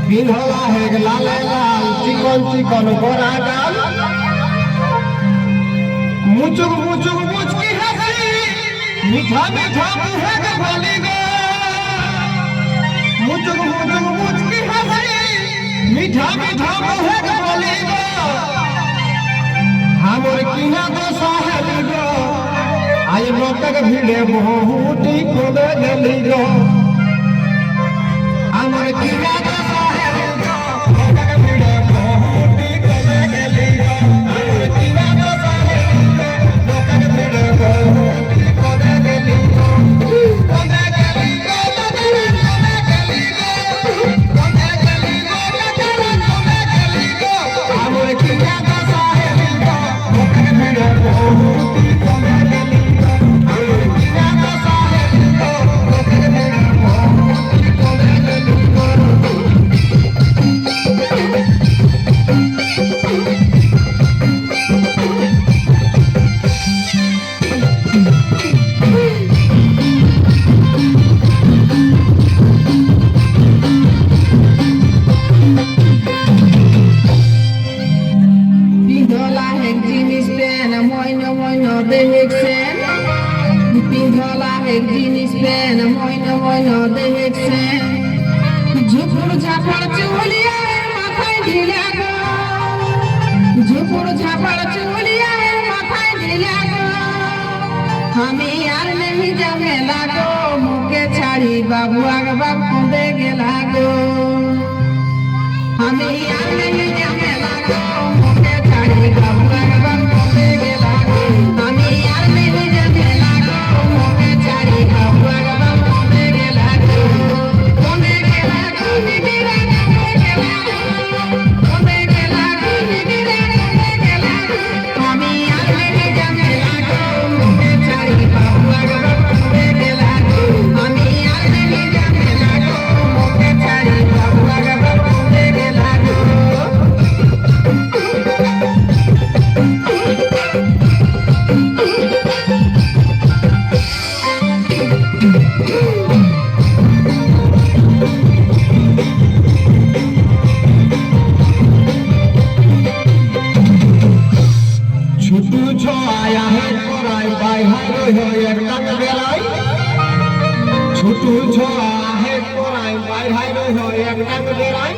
पिन्हला है लाल लाल chicken chicken गोरा गाल मुचुक मुचुक मुचकी हंसी मीठा मीठा मुँह के बोली गो मुचुक मुचुक मुचकी हंसी मीठा मीठा मुँह के बोली गो हमर किना दो साहेब गो आय मोटक भिड़े बहुटी खोले गली गो हमर किना दो झुपुर झापड़ चुलिया माथाय ढिला गो झुपुर झापड़ चुलिया माथाय ढिला गो हमें यार नहीं जमे लागो मुके छाड़ी बाबुआ के बाबू दे गेला गो हमें यार नहीं जमे लागो मुके छाड़ी बाबुआ के बाबू दे गेला गो हमें यार नहीं जमे लागो मुके छाड़ी बाबुआ के बाबू दे गेला गो छोटू छो आहे कोराई बाई भाई रो एक टांग बेराई